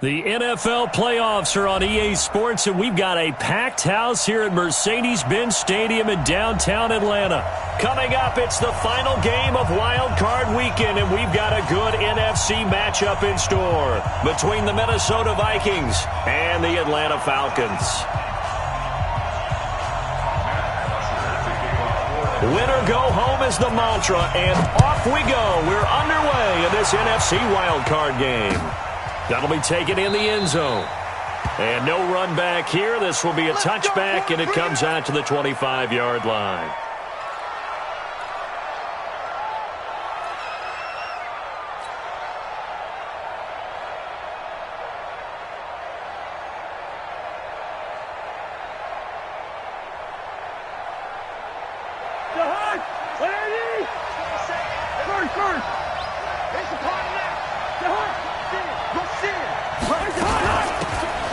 The NFL playoffs are on EA Sports, and we've got a packed house here at Mercedes-Benz Stadium in downtown Atlanta. Coming up, it's the final game of Wild Card Weekend, and we've got a good NFC matchup in store between the Minnesota Vikings and the Atlanta Falcons. Winner go home is the mantra, and off we go. We're underway in this NFC Wild Card game. That'll be taken in the end zone. And no run back here. This will be a touchback, and it comes out to the 25-yard line.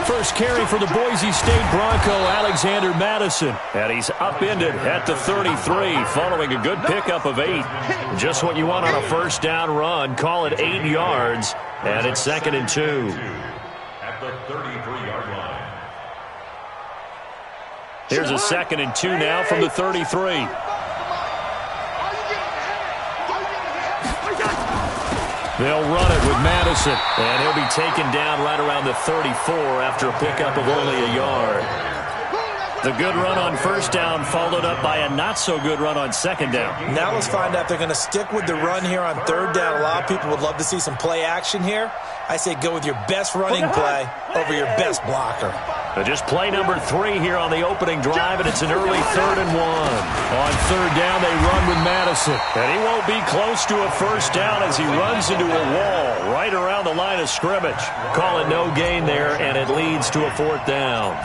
First carry for the Boise State Bronco, Alexander Madison. And he's upended at the 33 following a good pickup of 8. Just what you want on a first down run. Call it 8 yards, and it's 2nd and 2. At the 33-yard line. Here's a 2nd and 2 now from the 33. They'll run it with Madison, and he'll be taken down right around the 34 after a pickup of only a yard. The good run on first down followed up by a not-so-good run on second down. Now let's find out if they're going to stick with the run here on third down. A lot of people would love to see some play action here. I say go with your best running play over your best blocker. Just play number 3 here on the opening drive, and it's an early 3rd and 1. On third down, they run with Madison. And he won't be close to a first down as he runs into a wall right around the line of scrimmage. Call it no gain there, and it leads to a 4th down.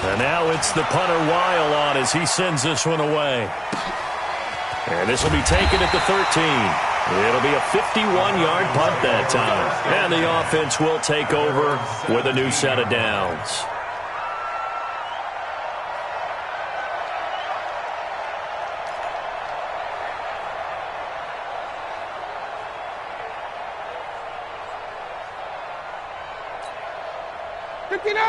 And now it's the punter Weil on as he sends this one away. And this will be taken at the 13. It'll be a 51-yard punt that time. And the offense will take over with a new set of downs.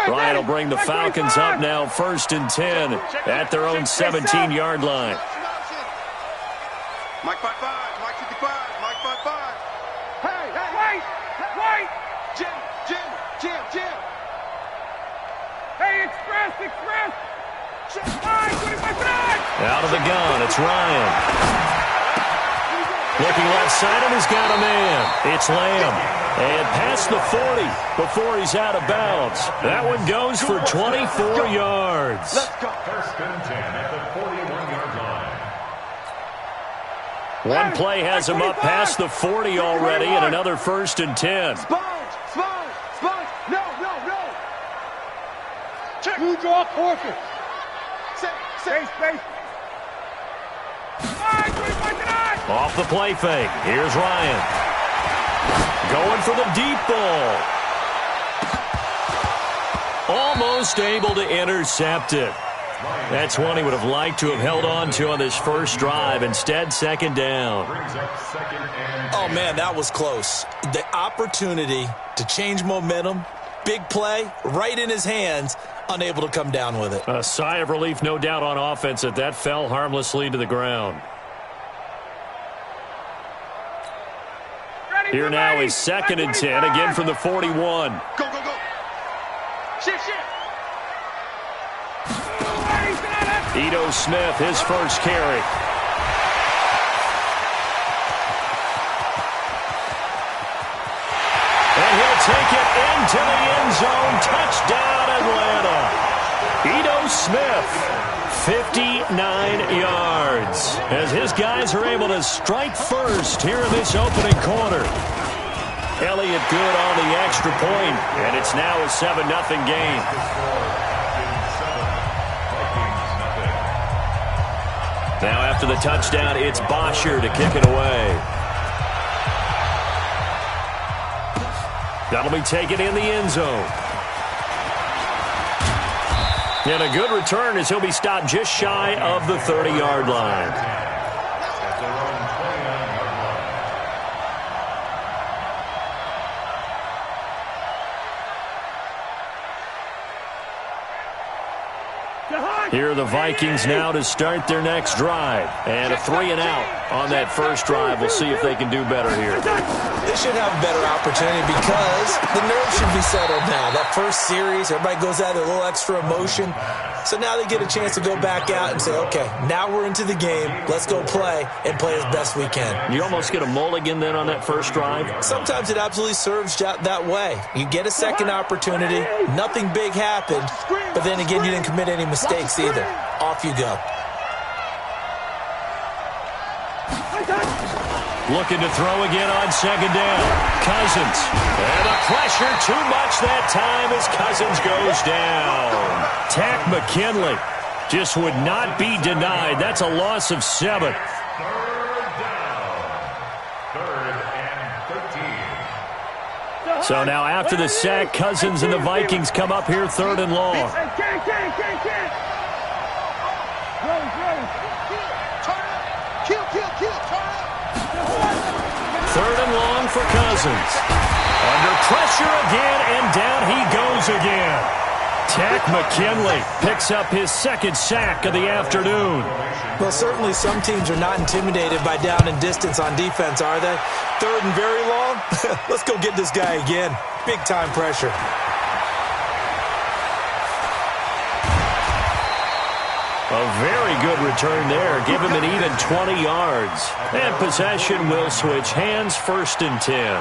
Ryan will bring the Falcons up now 1st and 10 at their own 17-yard line. Mike 5-5, Mike 55, Mike 5-5. Hey, wait! Jim. Hey, express! Out of the gun, it's Ryan. Looking left side, and he's got a man. It's Lamb. And past the 40 before he's out of bounds. That one goes for 24 yards. Let's go. 1st and 10 at the 41-yard line. One play has him up past the 40 already, and another 1st and 10. Sponge. No. Check. You draw caution. Space. Off the play fake. Here's Ryan. Going for the deep ball. Almost able to intercept it. That's one he would have liked to have held on to on this first drive. Instead, 2nd down. Oh, man, that was close. The opportunity to change momentum, big play, right in his hands, unable to come down with it. A sigh of relief, no doubt, on offense that fell harmlessly to the ground. Here now is 2nd and 10, again from the 41. Go. Shit. Ito Smith, his first carry. And he'll take it into the end zone. Touchdown, Atlanta. Ito Smith. 59 yards as his guys are able to strike first here in this opening quarter. Elliott good on the extra point, and it's now a 7-0 game. Now after the touchdown, it's Bosher to kick it away. That'll be taken in the end zone. And a good return as he'll be stopped just shy of the 30-yard line. Here are the Vikings now to start their next drive. And a 3-and-out on that first drive. We'll see if they can do better here. They should have a better opportunity because the nerves should be settled now. That first series, everybody goes out with a little extra emotion. So now they get a chance to go back out and say, okay, now we're into the game. Let's go play and play as best we can. You almost get a mulligan then on that first drive? Sometimes it absolutely serves that way. You get a second opportunity. Nothing big happened. But then again, you didn't commit any mistakes either. Off you go. Looking to throw again on second down. Cousins. And the pressure too much that time as Cousins goes down. Tack McKinley just would not be denied. That's a loss of 7. So now after the sack, Cousins and the Vikings come up here 3rd and long. Third and long for Cousins. Under pressure again, and down he goes again. Tack McKinley picks up his second sack of the afternoon. Well, certainly some teams are not intimidated by down and distance on defense, are they? 3rd and very long? Let's go get this guy again. Big-time pressure. A very good return there. Give him an even 20 yards. And possession will switch hands, 1st and 10.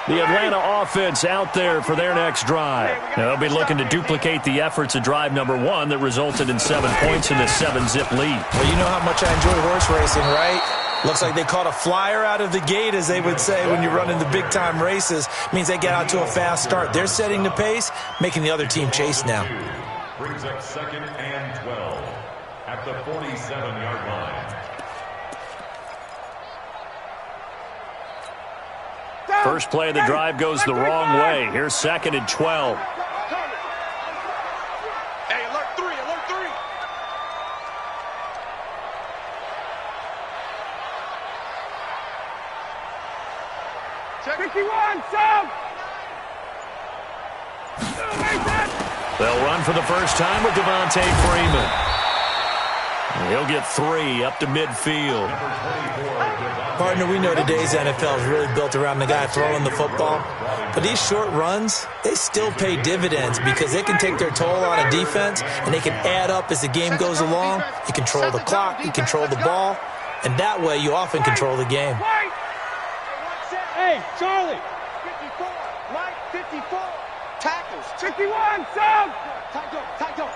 The Atlanta offense out there for their next drive. They'll be looking to duplicate the efforts of drive number 1 that resulted in 7 points in the 7-zip lead. Well, you know how much I enjoy horse racing, right? Looks like they caught a flyer out of the gate, as they would say when you're running the big-time races. Means they get out to a fast start. They're setting the pace, making the other team chase now. Brings up 2nd and 12 at the 47-yard line. First play of the drive goes the wrong way. Here's 2nd and 12. Hey, alert 3, alert 3. Check 51, sub. They'll run for the first time with Devontae Freeman. He'll get 3 up to midfield. Partner, we know today's NFL is really built around the guy throwing the football. But these short runs, they still pay dividends because they can take their toll on a defense, and they can add up as the game goes along. You control the clock, you control the ball, and that way you often control the game. Hey, Charlie. 54, Mike, 54. Tackles. 51, sub. Tight up.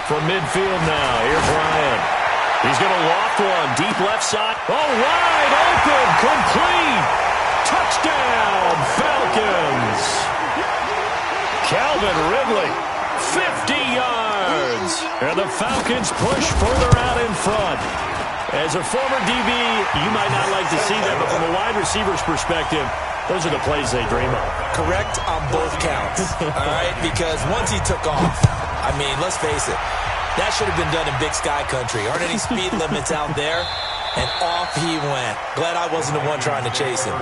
From midfield now, here's Ryan. He's going to loft one, deep left side. Oh, wide open, complete. Touchdown, Falcons. Calvin Ridley, 50 yards. And the Falcons push further out in front. As a former DB, you might not like to see that, but from a wide receiver's perspective, those are the plays they dream of. Correct on both counts, all right? Because once he took off, I mean, let's face it, that should have been done in Big Sky Country. Aren't any speed limits out there? And off he went. Glad I wasn't the one trying to chase him. At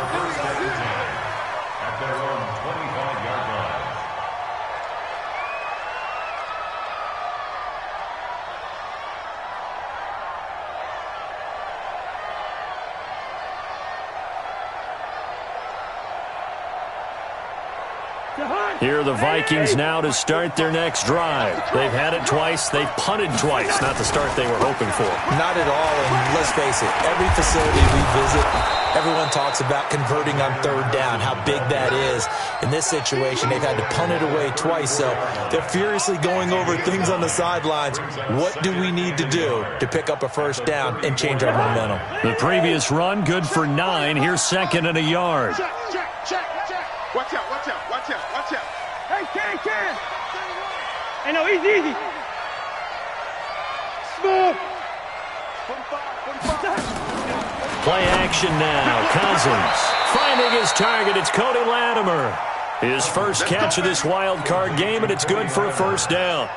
their own 25-yard line. Here are the Vikings now to start their next drive. They've had it twice. They've punted twice. Not the start they were hoping for. Not at all, and let's face it, every facility we visit, everyone talks about converting on 3rd down, how big that is. In this situation, they've had to punt it away twice, so they're furiously going over things on the sidelines. What do we need to do to pick up a 1st down and change our momentum? The previous run, good for 9. Here's 2nd and a yard. Check. Watch out. Hey, Ken. Hey, no, easy. Smooth. 45. Play action now. Cousins finding his target. It's Cody Latimer. His first catch of this wild card game, and it's good for a 1st down.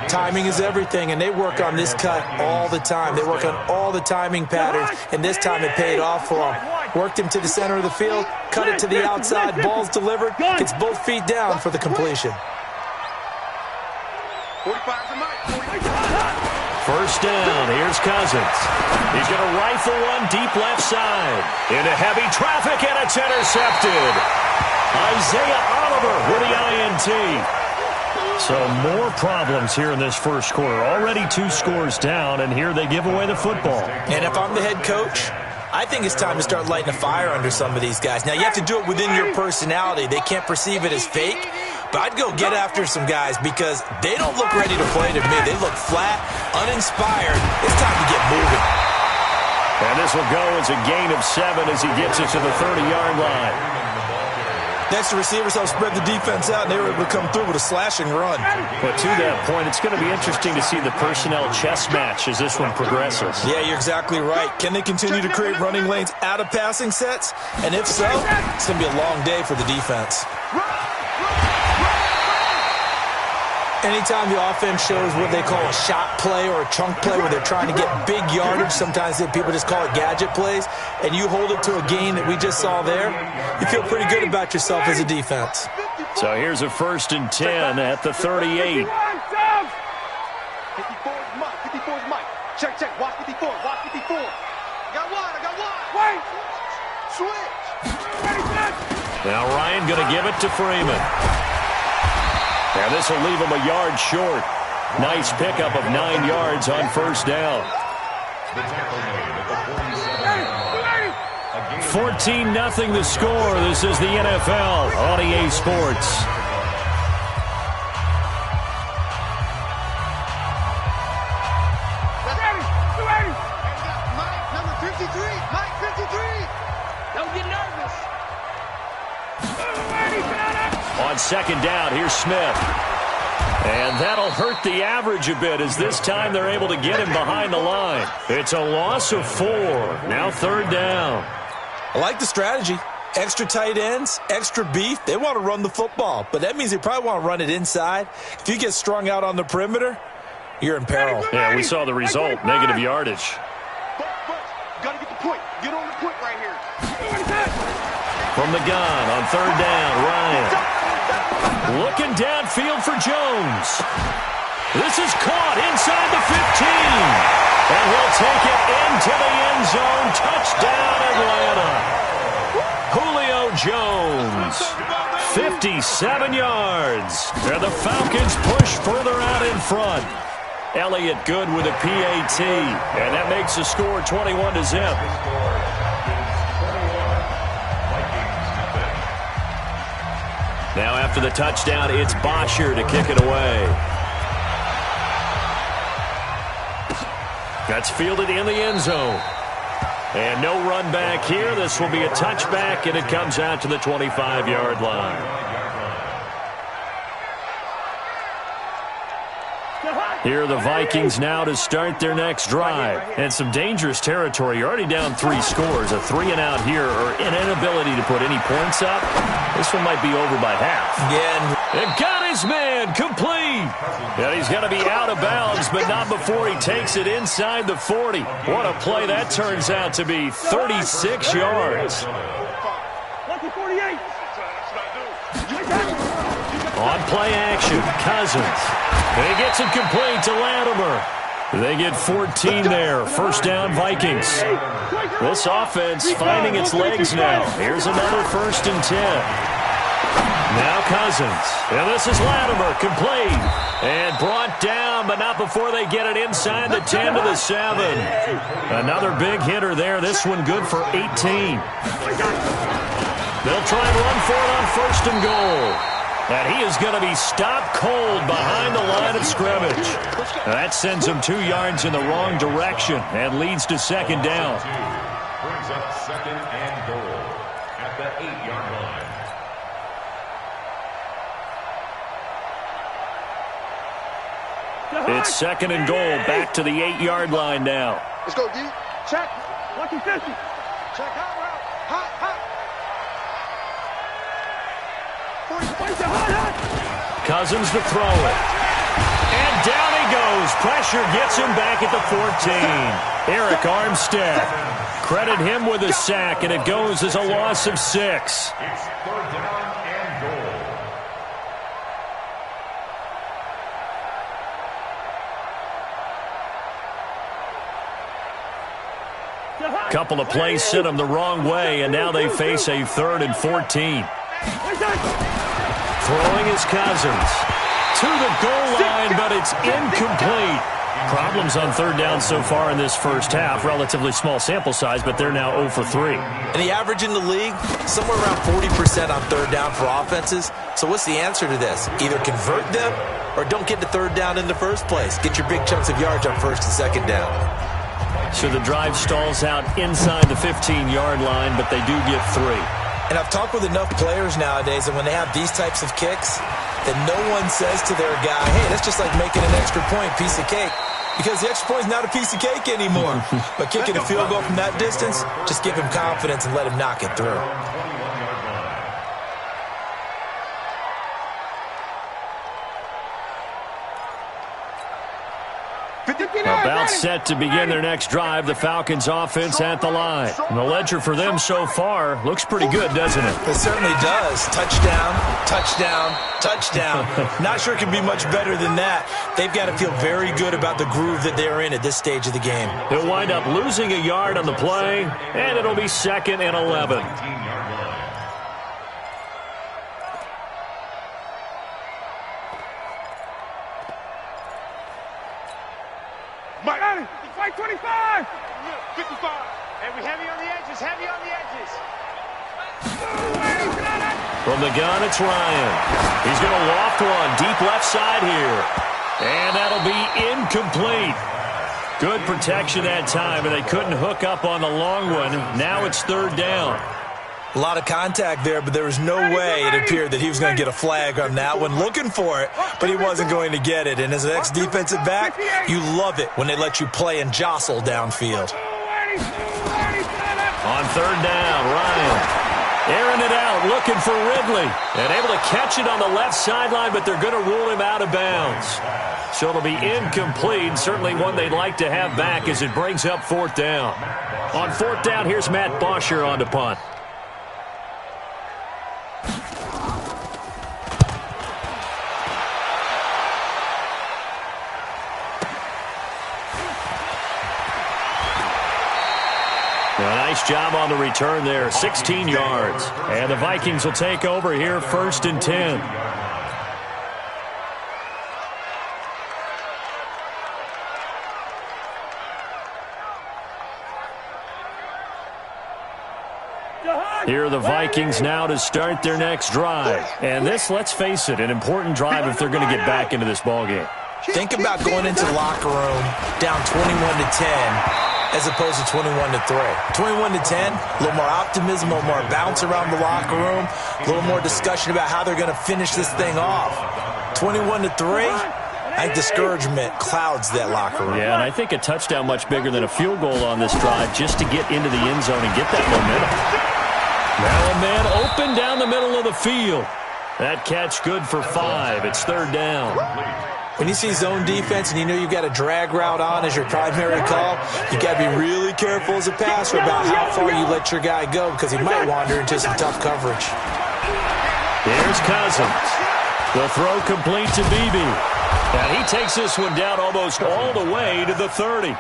Timing is everything, and they work on this cut all the time. They work on all the timing patterns, and this time it paid off for them. worked him to the center of the field, cut it to the outside, ball's delivered, gets both feet down for the completion. 45's a mic. First down, here's Cousins. He's going to rifle one deep left side. Into heavy traffic, and it's intercepted. Isaiah Oliver with the INT. So more problems here in this first quarter. Already 2 scores down, and here they give away the football. And if I'm the head coach, I think it's time to start lighting a fire under some of these guys. Now, you have to do it within your personality. They can't perceive it as fake. But I'd go get after some guys because they don't look ready to play to me. They look flat, uninspired. It's time to get moving. And this will go as a gain of 7 as he gets it to the 30-yard line. Next, the receivers help spread the defense out, and they were able to come through with a slashing run. But to that point, it's going to be interesting to see the personnel chess match as this one progresses. Yeah, you're exactly right. Can they continue to create running lanes out of passing sets? And if so, it's going to be a long day for the defense. Anytime the offense shows what they call a shot play or a chunk play where they're trying to get big yardage, sometimes people just call it gadget plays, and you hold it to a gain that we just saw there, you feel pretty good about yourself as a defense. So here's a 1st and 10 at the 38. 54's Mike. 54's Mike. Check, check. Watch 54. Watch 54. I got one. Wait. Switch. Now Ryan going to give it to Freeman. Now this will leave him a yard short. Nice pickup of 9 yards on first down. 14-0 the score. This is the NFL on EA Sports. Mike, number 53. Mike, 53. Don't get nervous. On second down, here's Smith. And that'll hurt the average a bit as this time they're able to get him behind the line. It's a loss of 4. Now 3rd down. I like the strategy. Extra tight ends, extra beef. They want to run the football, but that means they probably want to run it inside. If you get strung out on the perimeter, you're in peril. Yeah, we saw the result, negative yardage. But, gotta get the point. Get on the point right here. From the gun on 3rd down, Ryan. Looking downfield for Jones. This is caught inside the 15. And he'll take it into the end zone. Touchdown, Atlanta. Julio Jones, 57 yards. And the Falcons push further out in front. Elliott good with a PAT. And that makes the score 21-0. Now after the touchdown, it's Bosher to kick it away. That's fielded in the end zone. And no run back here. This will be a touchback, and it comes out to the 25-yard line. Here are the Vikings now to start their next drive. And some dangerous territory. You're already down 3 scores. A 3-and-out here, or an inability to put any points up. This one might be over by half. Again. And got his man complete. And he's going to be out of bounds, but not before he takes it inside the 40. What a play that turns out to be. 36 yards. On play action, Cousins. And he gets it complete to Latimer. They get 14 there. First down, Vikings. This offense finding its legs now. Here's another 1st and 10. Now Cousins. And this is Latimer, complete. And brought down, but not before they get it inside the 10 to the 7. Another big hitter there. This one good for 18. They'll try and run for it on 1st and goal. And he is going to be stopped cold behind the line of scrimmage. That sends him 2 yards in the wrong direction and leads to 2nd down. Brings up 2nd and goal at the 8-yard line. It's 2nd and goal, back to the 8-yard line now. Let's go, D. Check. Lucky 50. Check hot route. Hot. Cousins to throw it. And down he goes. Pressure gets him back at the 14. Eric Armstead. Credit him with a sack, and it goes as a loss of 6. It's third down and goal. Couple of plays sent them the wrong way, and now they face a 3rd and 14. Throwing his Cousins to the goal line, but it's incomplete. Problems on 3rd down so far in this first half. Relatively small sample size, but they're now 0 for 3. And the average in the league, somewhere around 40% on 3rd down for offenses. So what's the answer to this? Either convert them or don't get to 3rd down in the first place. Get your big chunks of yards on 1st and 2nd down. So the drive stalls out inside the 15-yard line, but they do get 3. And I've talked with enough players nowadays that when they have these types of kicks, that no one says to their guy, hey, that's just like making an extra point, piece of cake. Because the extra point is not a piece of cake anymore. But kicking a field goal from that distance, just give him confidence and let him knock it through. About set to begin their next drive, the Falcons offense at the line. And the ledger for them so far looks pretty good, doesn't it? It certainly does. Touchdown, touchdown, touchdown. Not sure it can be much better than that. They've got to feel very good about the groove that they're in at this stage of the game. They'll wind up losing a yard on the play, and it'll be 2nd and 11. Mike, 25! 55. And we heavy on the edges, heavy on the edges. From the gun, it's Ryan. He's going to loft one deep left side here. And that'll be incomplete. Good protection that time, and they couldn't hook up on the long one. Now it's 3rd down. A lot of contact there, but there was no way it appeared that he was going to get a flag on that one. Looking for it, but he wasn't going to get it. And as an ex-defensive back, you love it when they let you play and jostle downfield. On 3rd down, Ryan airing it out, looking for Ridley. And able to catch it on the left sideline, but they're going to rule him out of bounds. So it'll be incomplete. Certainly one they'd like to have back as it brings up 4th down. On 4th down, here's Matt Bosher on to punt. A nice job on the return there, 16 yards. And the Vikings will take over here, 1st and 10. Here are the Vikings now to start their next drive. And this, let's face it, an important drive if they're going to get back into this ballgame. Think about going into the locker room down 21-10. As opposed to 21-3. 21-10, a little more optimism, a little more bounce around the locker room, a little more discussion about how they're going to finish this thing off. 21-3, I think discouragement clouds that locker room. Yeah, and I think a touchdown much bigger than a field goal on this drive just to get into the end zone and get that momentum. Now a man open down the middle of the field. That catch good for 5. It's 3rd down. When you see zone defense and you know you've got a drag route on as your primary call, you've got to be really careful as a passer about how far you let your guy go because he might wander into some tough coverage. Here's Cousins. The throw complete to Beebe. And he takes this one down almost all the way to the 30.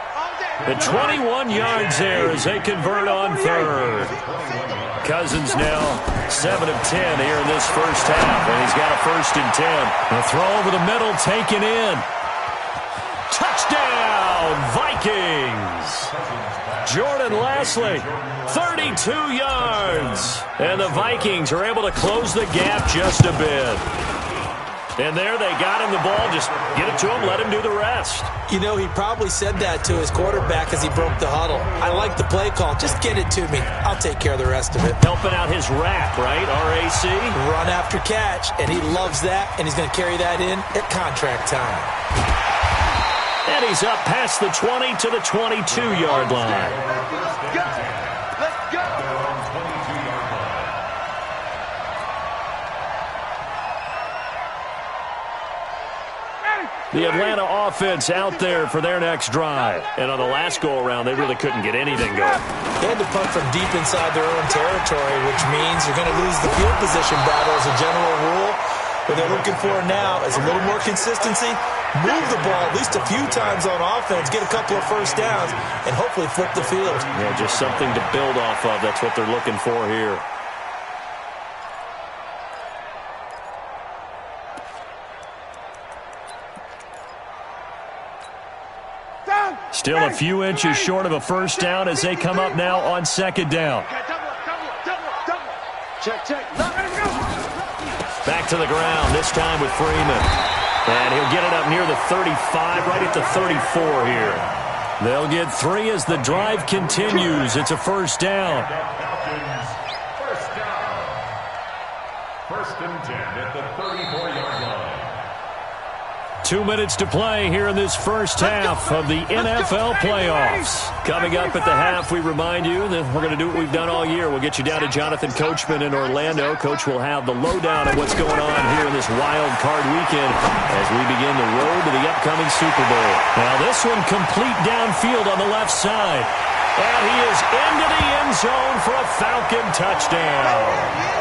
The 21 yards there as they convert on 3rd. Cousins now 7 of 10 here in this first half, and he's got a 1st and 10. The throw over the middle taken in. Touchdown, Vikings! Jordan Lasley, 32 yards. And the Vikings are able to close the gap just a bit. And there they got him the ball. Just get it to him, let him do the rest. You know, he probably said that to his quarterback as he broke the huddle. I like the play call. Just get it to me. I'll take care of the rest of it. Helping out his RAC, right? R-A-C? Run after catch, and he loves that, and he's going to carry that in at contract time. And he's up past the 20 to the 22-yard line. Let's go! The Atlanta offense out there for their next drive. And on the last go-around, they really couldn't get anything going. They had to punt from deep inside their own territory, which means you're going to lose the field position battle as a general rule. What they're looking for now is a little more consistency, move the ball at least a few times on offense, get a couple of first downs, and hopefully flip the field. Yeah, just something to build off of. That's what they're looking for here. Still a few inches short of a first down as they come up now on second down. Check. Back to the ground, this time with Freeman. And he'll get it up near the 35, right at the 34 here. They'll get 3 as the drive continues. It's a first down. First down. First and 10 at the 34-yard line. 2 minutes to play here in this first half of the NFL playoffs. Coming up at the half, we remind you that we're going to do what we've done all year. We'll get you down to Jonathan Coachman in Orlando. Coach will have the lowdown of what's going on here in this wild card weekend as we begin the road to the upcoming Super Bowl. Now this one complete downfield on the left side. And he is into the end zone for a Falcon touchdown.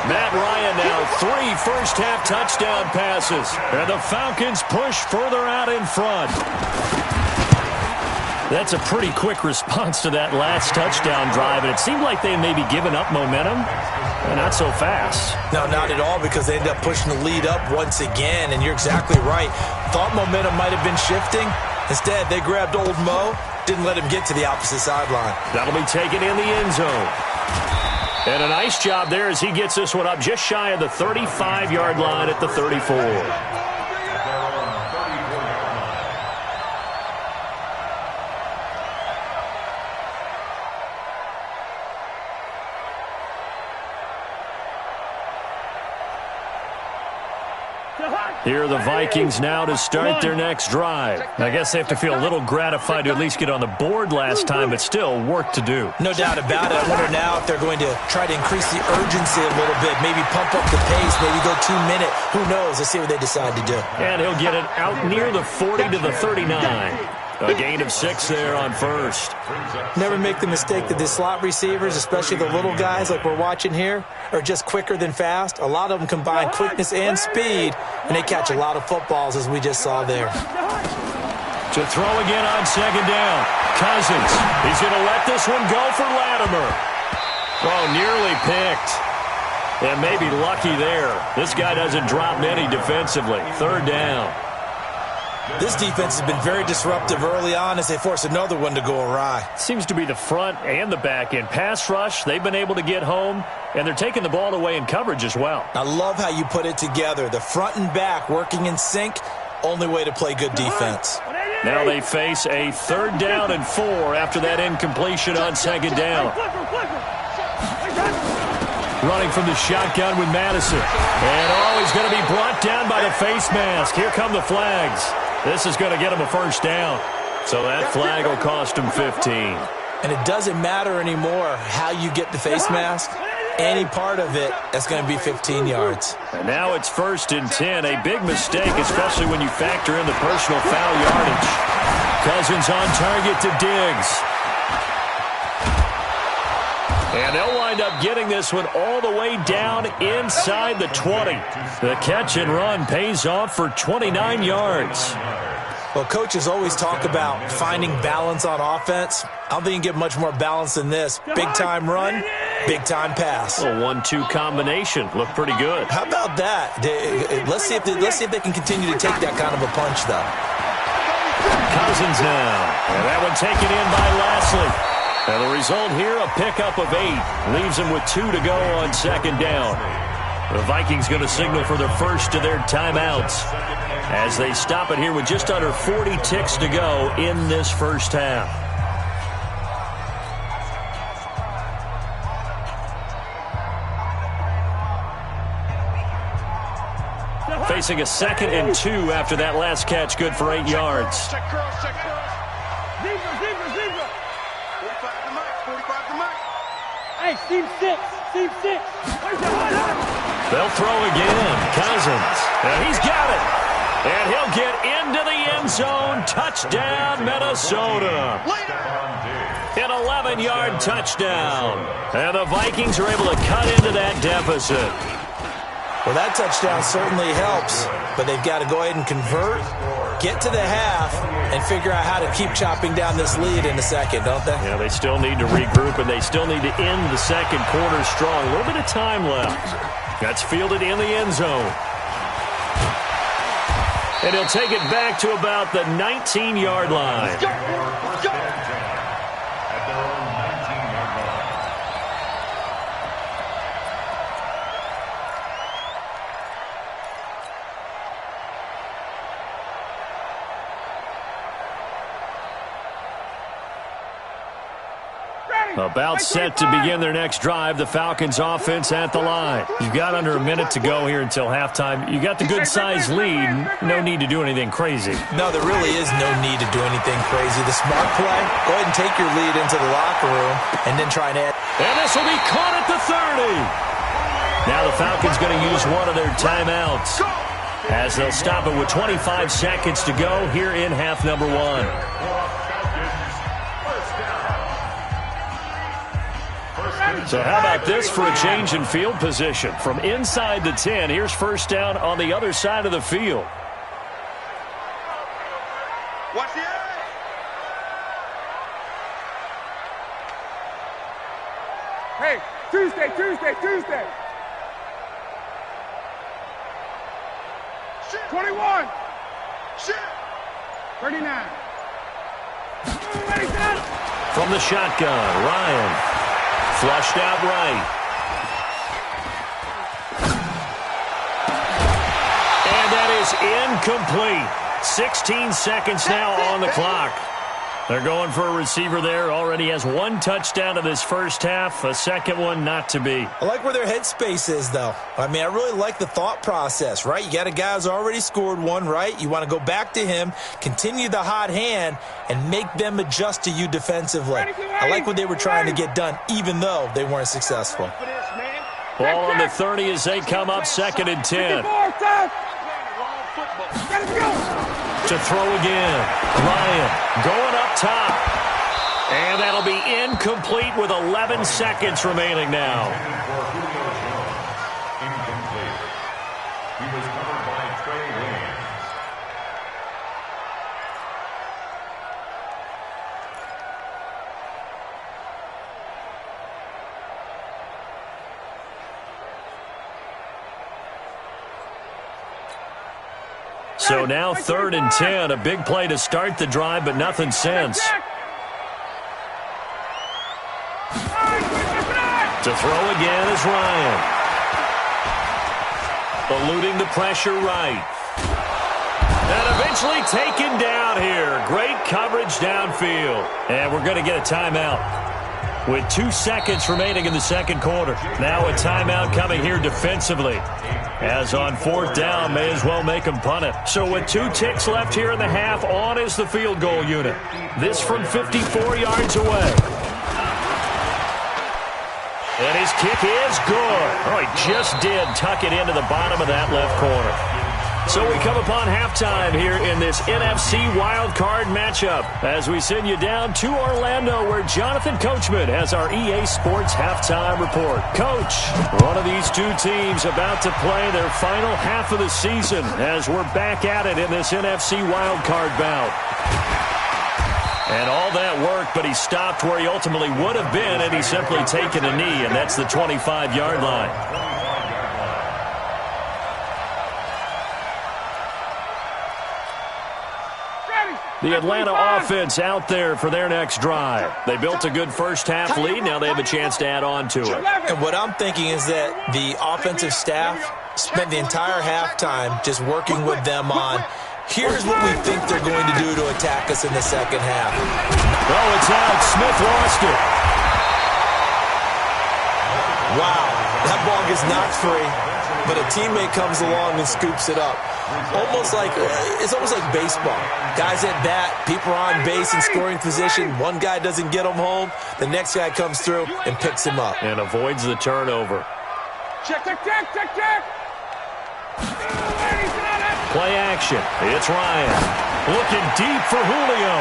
Matt Ryan now 3 first-half touchdown passes. And the Falcons push further out in front. That's a pretty quick response to that last touchdown drive. And it seemed like they may be giving up momentum. Not so fast. No, not at all, because they end up pushing the lead up once again. And you're exactly right. Thought momentum might have been shifting. Instead, they grabbed old Mo, didn't let him get to the opposite sideline. That'll be taken in the end zone. And a nice job there as he gets this one up just shy of the 35-yard line at the 34. Here are the Vikings now to start their next drive. I guess they have to feel a little gratified to at least get on the board last time, but still work to do. No doubt about it. I wonder now if they're going to try to increase the urgency a little bit, maybe pump up the pace, maybe go 2 minute. Who knows? Let's see what they decide to do. And he'll get it out near the 40 to the 39. A gain of 6 there on first. Never make the mistake that the slot receivers, especially the little guys like we're watching here, are just quicker than fast. A lot of them combine quickness and speed, and they catch a lot of footballs, as we just saw there. To throw again on second down. Cousins. He's going to let this one go for Latimer. Oh, nearly picked. And maybe lucky there. This guy doesn't drop many defensively. Third down. This defense has been very disruptive early on as they force another one to go awry. Seems to be the front and the back end. Pass rush, they've been able to get home, and they're taking the ball away in coverage as well. I love how you put it together. The front and back working in sync, only way to play good defense. Now they face a 3rd down and 4 after that incompletion on second down. Running from the shotgun with Madison. And he's going to be brought down by the face mask. Here come the flags. This is going to get him a first down. So that flag will cost him 15. And it doesn't matter anymore how you get the face mask. Any part of it, that's going to be 15 yards. And now it's 1st and 10. A big mistake, especially when you factor in the personal foul yardage. Cousins on target to Diggs. And they'll wind up getting this one all the way down inside the 20. The catch and run pays off for 29 yards. Well, coaches always talk about finding balance on offense. I don't think you can get much more balance than this. Big-time run, big-time pass. A 1-2 combination. Looked pretty good. How about that? Let's see if they can continue to take that kind of a punch, though. Cousins now. And that one taken in by Lashley. And the result here, a pickup of 8. Leaves them with 2 to go on second down. The Vikings going to signal for their first of their timeouts as they stop it here with just under 40 ticks to go in this first half. Facing a 2nd and 2 after that last catch, good for 8 yards. Check cross. Zebra. 45 to Mike. Hey, Steve 6. Where's the high? They'll throw again. Cousins. And he's got it. And he'll get into the end zone. Touchdown, Minnesota. An 11-yard touchdown. And the Vikings are able to cut into that deficit. Well, that touchdown certainly helps, but they've got to go ahead and convert, get to the half, and figure out how to keep chopping down this lead in the second, don't they? Yeah, they still need to regroup, and they still need to end the second quarter strong. A little bit of time left. That's fielded in the end zone. And he'll take it back to about the 19-yard line. At their own 19-yard line. About set to begin their next drive, the Falcons offense at the line. You've got under a minute to go here until halftime. You got the good-sized lead. No need to do anything crazy. No, there really is no need to do anything crazy. The smart play, go ahead and take your lead into the locker room and then try and add. And this will be caught at the 30. Now the Falcons going to use one of their timeouts as they'll stop it with 25 seconds to go here in half number one. So how about this for a change in field position? From inside the 10, here's first down on the other side of the field. Watch the eye. Hey, Tuesday. Shit. 21. Shit. 39. Ready, set. From the shotgun, Ryan. Flushed out right. And that is incomplete. 16 seconds now on the clock. They're going for a receiver there. Already has one touchdown in this first half. A second one not to be. I like where their headspace is, though. I mean, I really like the thought process, right? You got a guy who's already scored one, right? You want to go back to him, continue the hot hand, and make them adjust to you defensively. I like what they were trying to get done, even though they weren't successful. Ball on the 30 as they come up 2nd and 10. To throw again. Ryan going up top. And that'll be incomplete with 11 seconds remaining now. Incomplete. He was covered by Trey Williams. So now 3rd and 10. A big play to start the drive, but nothing since. To throw again is Ryan. Eluding the pressure right. And eventually taken down here. Great coverage downfield. And we're going to get a timeout with 2 seconds remaining in the second quarter. Now a timeout coming here defensively. As on 4th down, may as well make them punt it. So with 2 ticks left here in the half, on is the field goal unit. This from 54 yards away. And his kick is good. Oh, he just did tuck it into the bottom of that left corner. So we come upon halftime here in this NFC wildcard matchup as we send you down to Orlando where Jonathan Coachman has our EA Sports halftime report. Coach, one of these two teams about to play their final half of the season as we're back at it in this NFC wildcard bout. And all that work, but he stopped where he ultimately would have been, and he's simply taken a knee, and that's the 25-yard line. The Atlanta offense out there for their next drive. They built a good first-half lead. Now they have a chance to add on to it. And what I'm thinking is that the offensive staff spent the entire halftime just working with them on, here's what we think they're going to do to attack us in the second half. Oh, it's out. Smith lost it. Wow, that ball gets knocked free, but a teammate comes along and scoops it up. It's almost like baseball. Guys at bat, people are on base in scoring position. One guy doesn't get him home. The next guy comes through and picks him up. And avoids the turnover. Check. Play action. It's Ryan. Looking deep for Julio.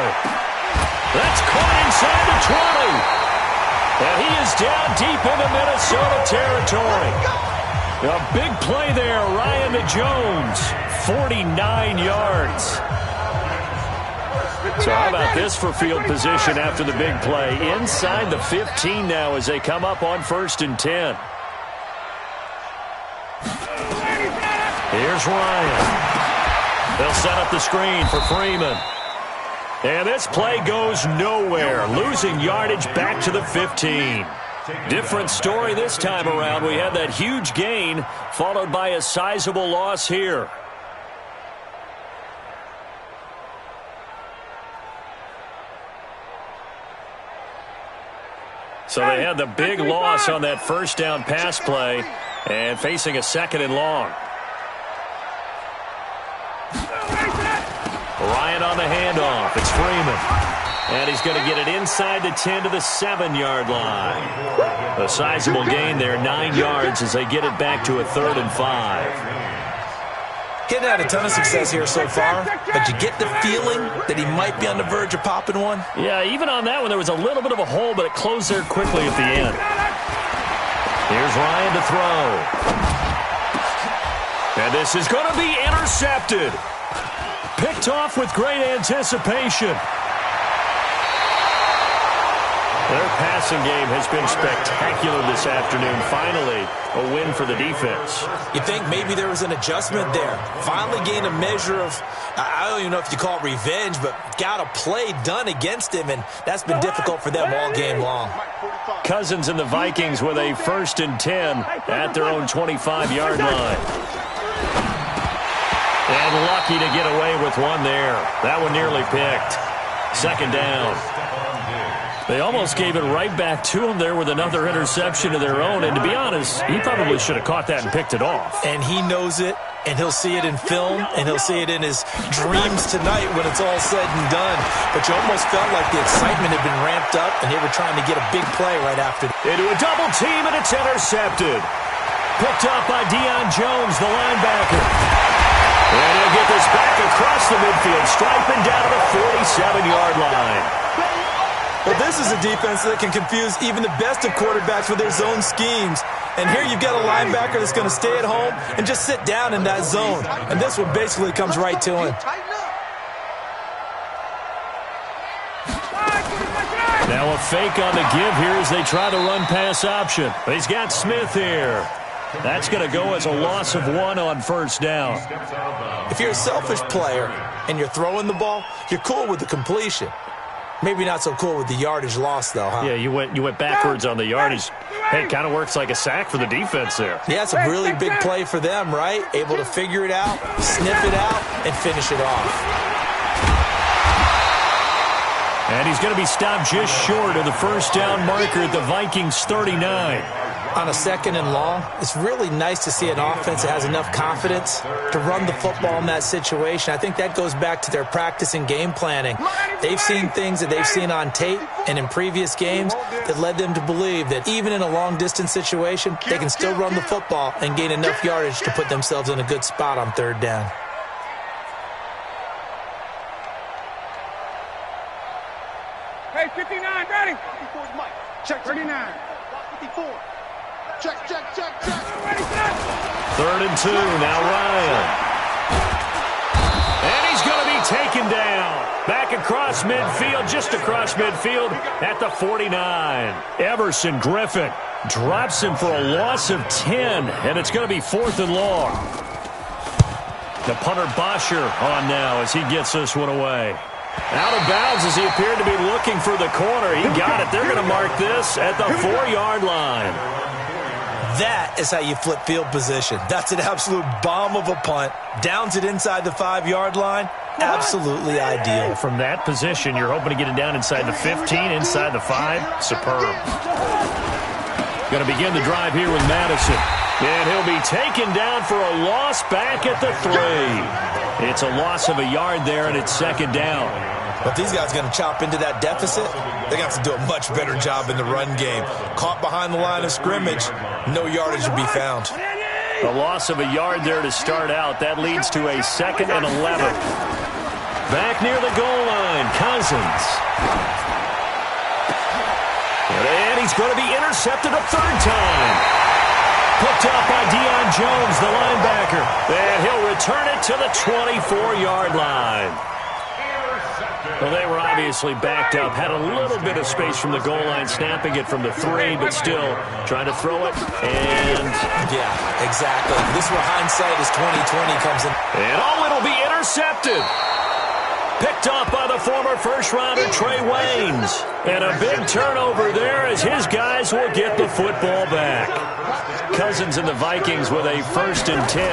That's caught inside the 20. And he is down deep into Minnesota territory. A big play there, Ryan to Jones. 49 yards. So how about this for field position after the big play? Inside the 15 now as they come up on 1st and 10. Here's Ryan. They'll set up the screen for Freeman. And this play goes nowhere. Losing yardage back to the 15. Different story this time around. We had that huge gain followed by a sizable loss here. So they had the big loss on that first down pass play and facing a 2nd and long. Ryan on the handoff. It's Freeman. And he's going to get it inside the 10 to the 7-yard line. A sizable gain there, 9 yards as they get it back to a 3rd and 5. Getting had a ton of success here so far, but you get the feeling that he might be on the verge of popping one. Yeah, even on that one, there was a little bit of a hole, but it closed there quickly at the end. Here's Ryan to throw. And this is going to be intercepted. Picked off with great anticipation. Their passing game has been spectacular this afternoon. Finally, a win for the defense. You think maybe there was an adjustment there. Finally gained a measure of, I don't even know if you call it revenge, but got a play done against him, and that's been difficult for them all game long. Cousins and the Vikings with a 1st and 10 at their own 25-yard line. And lucky to get away with one there. That one nearly picked. 2nd down. They almost gave it right back to him there with another interception of their own. And to be honest, he probably should have caught that and picked it off. And he knows it, and he'll see it in film, and he'll see it in his dreams tonight when it's all said and done. But you almost felt like the excitement had been ramped up, and they were trying to get a big play right after. Into a double team, and it's intercepted. Picked up by Deion Jones, the linebacker. And he'll get this back across the midfield, striping down to the 47-yard line. Well, this is a defense that can confuse even the best of quarterbacks with their zone schemes. And here you've got a linebacker that's going to stay at home and just sit down in that zone. And this one basically comes right to him. Now a fake on the give here as they try the run-pass option. But he's got Smith here. That's going to go as a loss of 1 on 1st down. If you're a selfish player and you're throwing the ball, you're cool with the completion. Maybe not so cool with the yardage loss, though, huh? Yeah, you went backwards on the yardage. Hey, it kind of works like a sack for the defense there. Yeah, it's a really big play for them, right? Able to figure it out, sniff it out, and finish it off. And he's going to be stopped just short of the 1st down marker at the Vikings 39. On a 2nd and long, it's really nice to see an offense that has enough confidence to run the football in that situation. I think that goes back to their practice and game planning. They've seen things that they've seen on tape and in previous games that led them to believe that even in a long-distance situation, they can still run the football and gain enough yardage to put themselves in a good spot on 3rd down. Hey, 59, ready. Check 39. 54. Check. 3rd and 2, now Ryan. And he's going to be taken down. Back across midfield, just across midfield at the 49. Everson Griffin drops him for a loss of 10, and it's going to be 4th and long. The punter Bosher on now as he gets this one away. Out of bounds as he appeared to be looking for the corner. He got it. They're going to mark this at the 4-yard line. That is how you flip field position. That's an absolute bomb of a punt. Downs it inside the 5-yard line. Absolutely ideal. From that position, you're hoping to get it down inside the 15, inside the 5. Superb. Going to begin the drive here with Madison. And he'll be taken down for a loss back at the 3. It's a loss of a yard there, and it's 2nd down. But these guys are going to chop into that deficit. They're going to have to do a much better job in the run game. Caught behind the line of scrimmage, no yardage to be found. A loss of a yard there to start out. That leads to a 2nd and 11. Back near the goal line, Cousins. And he's going to be intercepted a 3rd time. Picked up by Deion Jones, the linebacker. And he'll return it to the 24-yard line. Well, they were obviously backed up, had a little bit of space from the goal line, snapping it from the 3, but still trying to throw it. And yeah, exactly. This is where hindsight is 20/20 comes in. And it'll be intercepted. Picked off by the former first-rounder Trey Waynes. And a big turnover there as his guys will get the football back. Cousins and the Vikings with a 1st and 10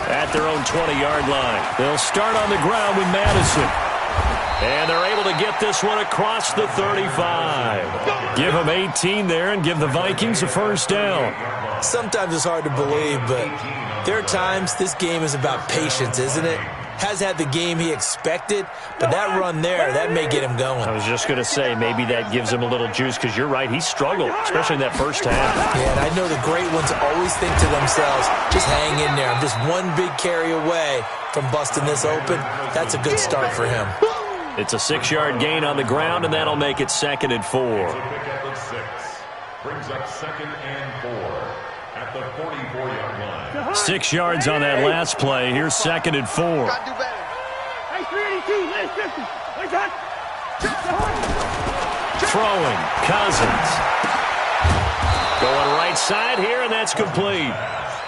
at their own 20-yard line. They'll start on the ground with Madison. And they're able to get this one across the 35. Give them 18 there and give the Vikings a 1st down. Sometimes it's hard to believe, but there are times this game is about patience, isn't it? Has had the game he expected, but that run there, that may get him going. I was just going to say, maybe that gives him a little juice, because you're right, he struggled, especially in that first half. Yeah, and I know the great ones always think to themselves, just hang in there. I'm just one big carry away from busting this open. That's a good start for him. It's a 6-yard gain on the ground, and that'll make it 2nd and 4. Brings up 2nd and 4 at the 44-yard line. 6 yards on that last play. Here's 2nd and 4. Throwing, Cousins. Going right side here, and that's complete.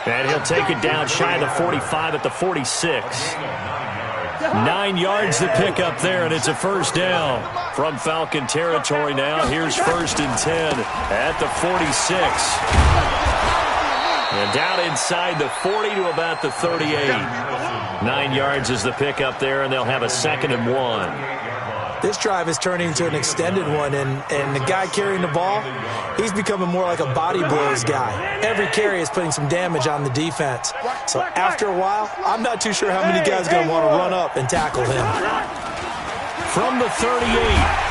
And he'll take it down shy of the 45 at the 46. 9 yards to pick up there, and it's a 1st down from Falcon territory now. Here's 1st and 10 at the 46. And down inside the 40 to about the 38. 9 yards is the pickup there, and they'll have a 2nd and 1. This drive is turning into an extended one, and the guy carrying the ball, he's becoming more like a body blows guy. Every carry is putting some damage on the defense. So after a while, I'm not too sure how many guys are going to want to run up and tackle him. From the 38,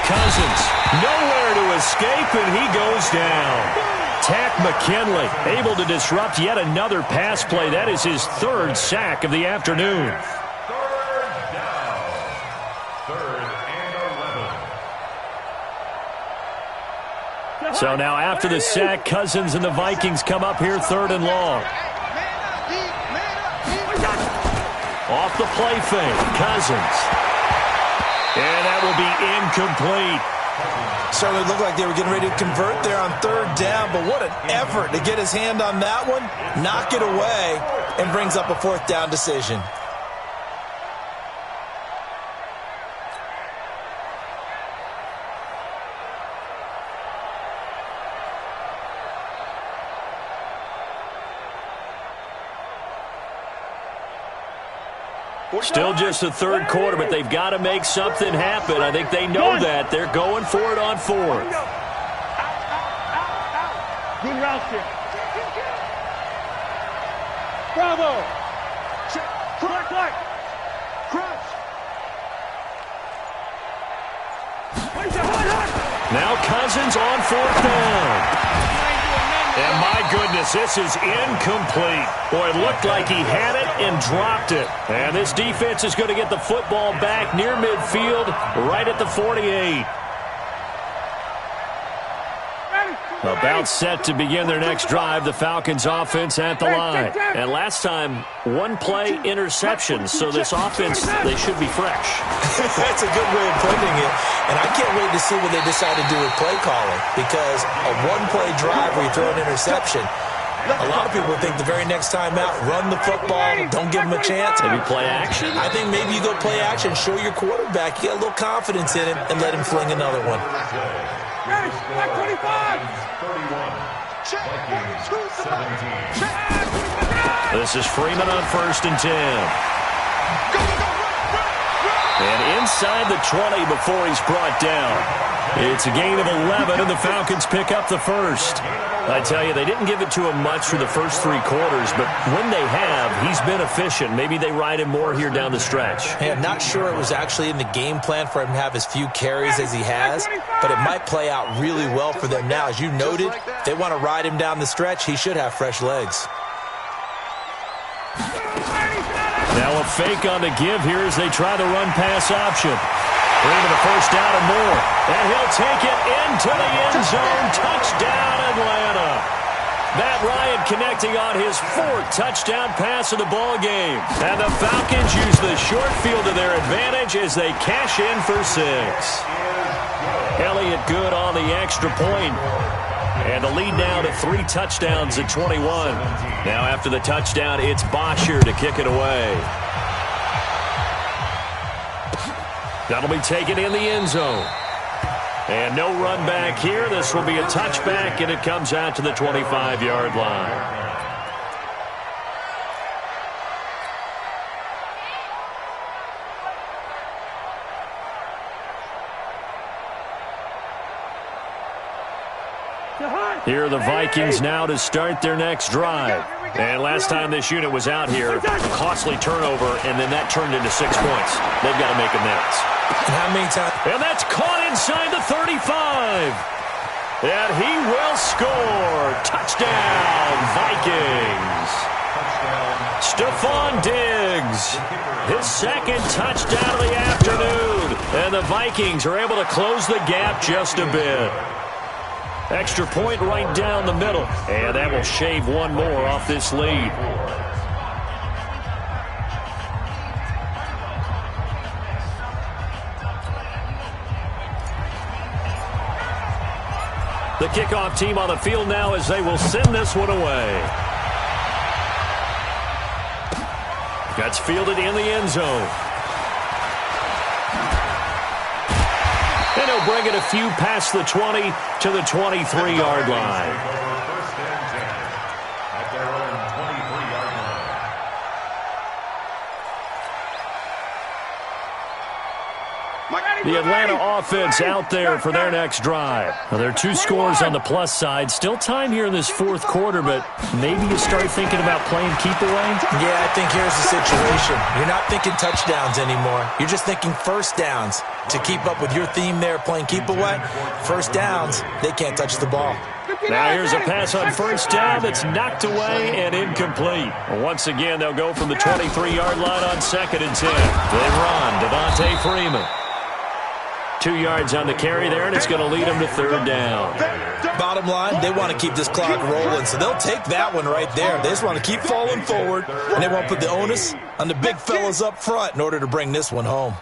Cousins, nowhere to escape, and he goes down. Tack McKinley able to disrupt yet another pass play. That is his 3rd sack of the afternoon. So now after the sack, Cousins and the Vikings come up here 3rd and long. Off the play fake, Cousins. And that will be incomplete. Certainly looked like they were getting ready to convert there on 3rd down, but what an effort to get his hand on that one, knock it away, and brings up a 4th down decision. Still just the 3rd quarter, but they've got to make something happen. I think they know that. They're going for it on 4th. Good route here. Bravo. Crouch. Now Cousins on 4th down. And my goodness, this is incomplete. Boy, it looked like he had it and dropped it. And this defense is going to get the football back near midfield, right at the 48. About set to begin their next drive, the Falcons offense at the line. And last time, 1-play interception, so this offense, they should be fresh. That's a good way of putting it. And I can't wait to see what they decide to do with play calling, because a 1-play drive where you throw an interception, a lot of people think the very next time out, run the football, don't give them a chance. Maybe play action? I think maybe you go play action, show your quarterback, you get a little confidence in him, and let him fling another one. Ready, 25. This is Freeman on 1st and 10. And inside the 20 before he's brought down. It's a gain of 11, and the Falcons pick up the 1st. I tell you, they didn't give it to him much for the first 3 quarters, but when they have, he's been efficient. Maybe they ride him more here down the stretch. Hey, I'm not sure it was actually in the game plan for him to have as few carries as he has, but it might play out really well for them now. As you noted, if they want to ride him down the stretch, he should have fresh legs. Now a fake on the give here as they try the run-pass option. Bringing the first down and more. And he'll take it into the end zone. Touchdown, Atlanta. Matt Ryan connecting on his fourth touchdown pass of the ball game. And the Falcons use the short field to their advantage as they cash in for 6. Elliott good on the extra point. And the lead now to 3 touchdowns at 21. Now after the touchdown, it's Bosher to kick it away. That'll be taken in the end zone. And no run back here. This will be a touchback, and it comes out to the 25-yard line. Here are the Vikings now to start their next drive. And last time this unit was out here, costly turnover, and then that turned into 6 points. They've got to make amends. And how many times? And that's caught inside the 35. And he will score. Touchdown, Vikings. Stephon Diggs, his second touchdown of the afternoon. And the Vikings are able to close the gap just a bit. Extra point right down the middle. And that will shave one more off this lead. The kickoff team on the field now as they will send this one away. That's fielded in the end zone. And he'll bring it a few past the 20 to the 23-yard line. The Atlanta offense out there for their next drive. Now, there are 2 scores on the plus side. Still time here in this fourth quarter, but maybe you start thinking about playing keep away? Yeah, I think here's the situation. You're not thinking touchdowns anymore. You're just thinking first downs. To keep up with your theme there, playing keep away, first downs, they can't touch the ball. Now here's a pass on first down that's knocked away and incomplete. Once again, they'll go from the 23-yard line on 2nd and 10. They run, Devontae Freeman. 2 yards on the carry there, and it's going to lead them to 3rd down. Bottom line, they want to keep this clock rolling, so they'll take that one right there. They just want to keep falling forward, and they won't put the onus on the big fellas up front in order to bring this one home.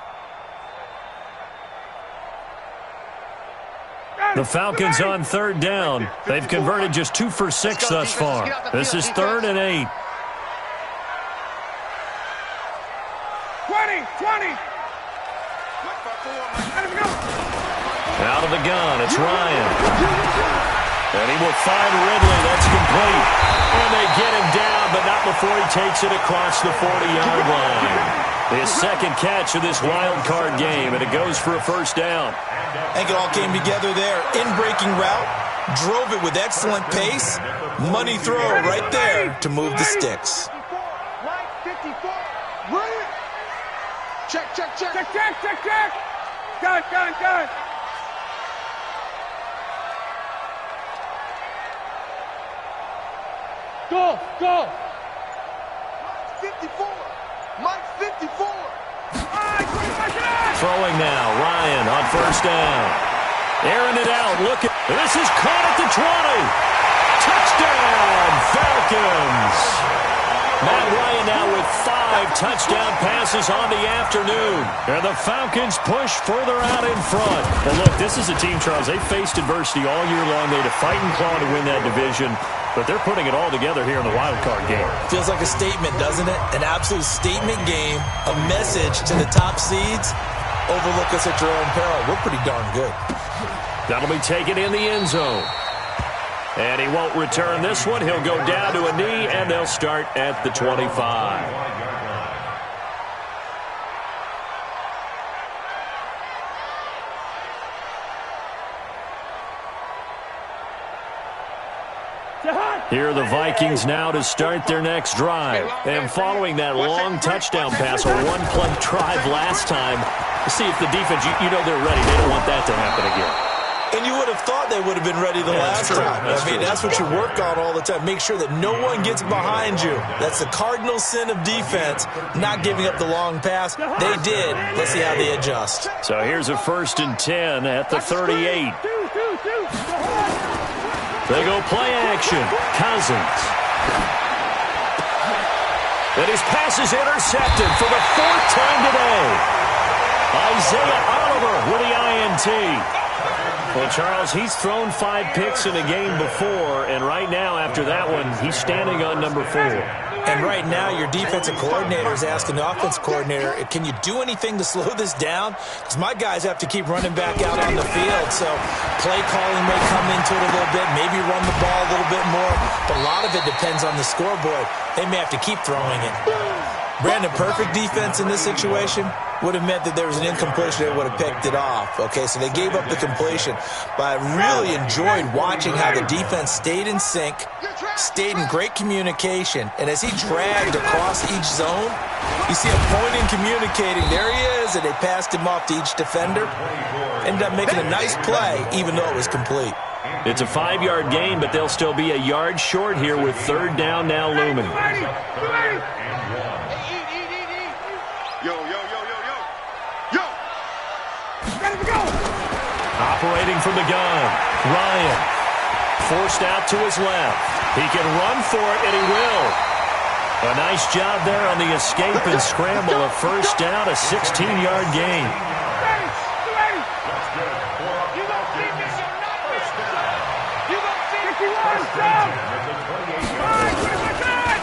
The Falcons on 3rd down. They've converted just 2 for 6 thus far. This is 3rd and 8. 20. Out of the gun, it's Ryan. And he will find Ridley. That's complete. And they get him down, but not before he takes it across the 40-yard line. His second catch of this wild card game, and it goes for a 1st down. I think it all came together there. In-breaking route, drove it with excellent pace. Money throw right there to move the sticks. Check. Done. Go. Mike 54. Throwing now, Ryan on 1st down. Airing it out, this is caught at the 20. Touchdown, Falcons. Matt Ryan now with 5 touchdown passes on the afternoon. And the Falcons push further out in front. And look, this is a team, Charles, they faced adversity all year long. They had to fight and claw to win that division. But they're putting it all together here in the wild card game. Feels like a statement, doesn't it? An absolute statement game. A message to the top seeds. Overlook us at your own peril. We're pretty darn good. That'll be taken in the end zone. And he won't return this one. He'll go down to a knee, and they'll start at the 25. Here are the Vikings now to start their next drive. And following that long touchdown pass, a one-play drive last time, see if the defense, you know they're ready. They don't want that to happen again. And you would have thought they would have been ready the last time. I mean, that's what you work on all the time. Make sure that no one gets behind you. That's the cardinal sin of defense, not giving up the long pass. They did. Let's see how they adjust. So here's a 1st and 10 at the 38. They go play action. Cousins. And his pass is intercepted for the 4th time today. Isaiah Oliver with the INT. Well, Charles, he's thrown 5 picks in a game before, and right now, after that one, he's standing on number 4. And right now, your defensive coordinator is asking the offense coordinator, can you do anything to slow this down? Because my guys have to keep running back out on the field, so play calling may come into it a little bit, maybe run the ball a little bit more, but a lot of it depends on the scoreboard. They may have to keep throwing it. Brandon, perfect defense in this situation would have meant that there was an incompletion. They would have picked it off. Okay, so they gave up the completion. But I really enjoyed watching how the defense stayed in sync, stayed in great communication, and as he dragged across each zone, you see him pointing, communicating. There he is, and they passed him off to each defender. Ended up making a nice play, even though it was complete. It's a 5-yard gain, but they'll still be a yard short here with 3rd down now looming. Operating from the gun, Ryan. Forced out to his left. He can run for it, and he will. A nice job there on the escape and scramble. A 1st down, a 16-yard gain.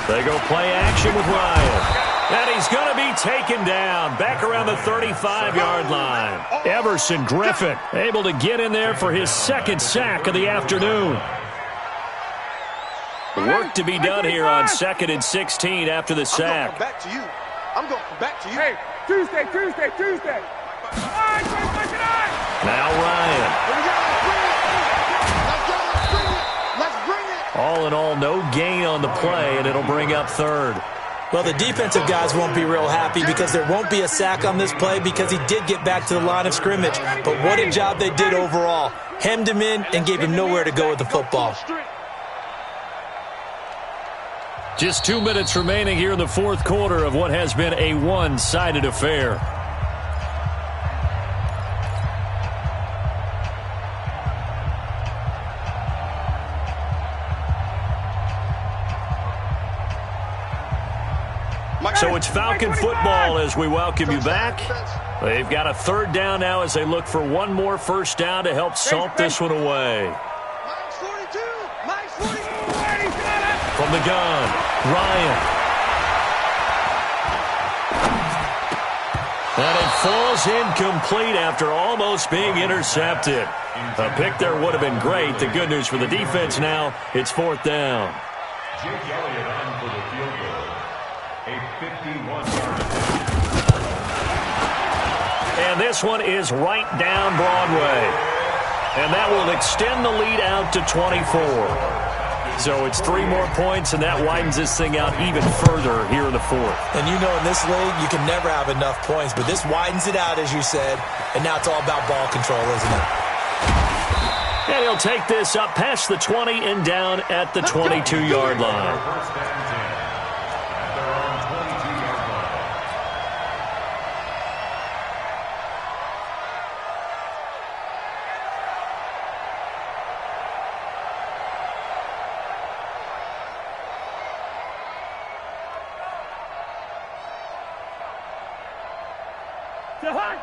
They go play action with Ryan. And he's going to be taken down back around the 35-yard line. Everson Griffin able to get in there for his 2nd sack of the afternoon. Work to be done here on 2nd and 16 after the sack. I'm going back to you. I'm going back to you. Hey, Tuesday. Now Ryan. Let's bring it. All in all, no gain on the play, and it'll bring up 3rd. Well, the defensive guys won't be real happy because there won't be a sack on this play because he did get back to the line of scrimmage. But what a job they did overall. Hemmed him in and gave him nowhere to go with the football. Just 2 minutes remaining here in the 4th quarter of what has been a one-sided affair. So it's Falcon football as we welcome you back. They've got a 3rd down now as they look for one more 1st down to help salt this one away. From the gun, Ryan. And it falls incomplete after almost being intercepted. A pick there would have been great. The good news for the defense now, it's 4th down. Jake Elliott on for the field goal. A 51-yard. And this one is right down Broadway. And that will extend the lead out to 24. So it's 3 more points, and that widens this thing out even further here in the 4th. And you know in this league, you can never have enough points, but this widens it out, as you said, and now it's all about ball control, isn't it? And he'll take this up past the 20 and down at the 22-yard line.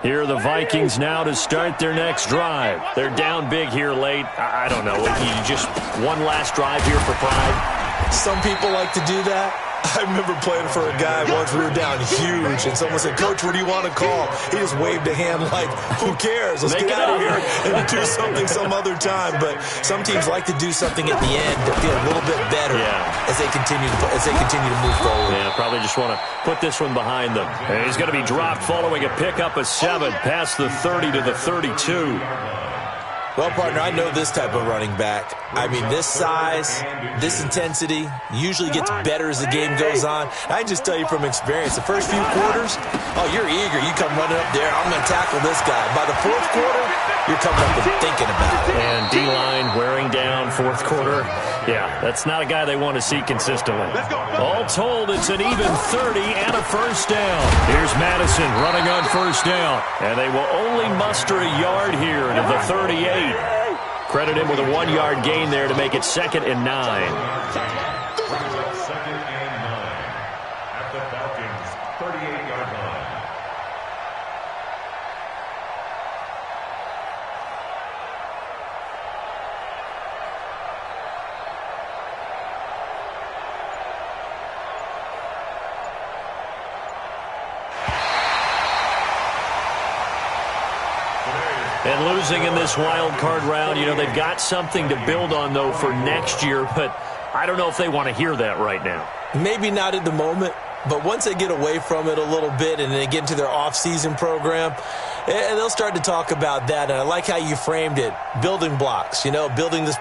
Here are the Vikings now to start their next drive. They're down big here late. I don't know. You just one last drive here for pride. Some people like to do that. I remember playing for a guy once. We were down huge, and someone said, "Coach, what do you want to call?" He just waved a hand like, "Who cares? Let's get out of here and do something some other time." But some teams like to do something at the end to feel a little bit better as they continue to move forward. Yeah, probably just want to put this one behind them. And he's going to be dropped following a pickup of 7 past the 30 to the 32. Well, partner, I know this type of running back. I mean, this size, this intensity usually gets better as the game goes on. I can just tell you from experience, the first few quarters, oh, you're eager. You come running up there, I'm going to tackle this guy. By the 4th quarter, you're coming up and thinking about it. And D-line wearing down fourth quarter. Yeah, that's not a guy they want to see consistently. All told, it's an even 30 and a first down. Here's Madison running on first down. And they will only muster a yard here to the 38. Credit him with a 1-yard gain there to make it 2nd and 9. Second and 9 at the Falcons' 38-yard line. And losing in this wild card round, you know, they've got something to build on, though, for next year, but I don't know if they want to hear that right now. Maybe not at the moment, but once they get away from it a little bit and they get into their off-season program, and they'll start to talk about that. And I like how you framed it, building blocks, you know, building this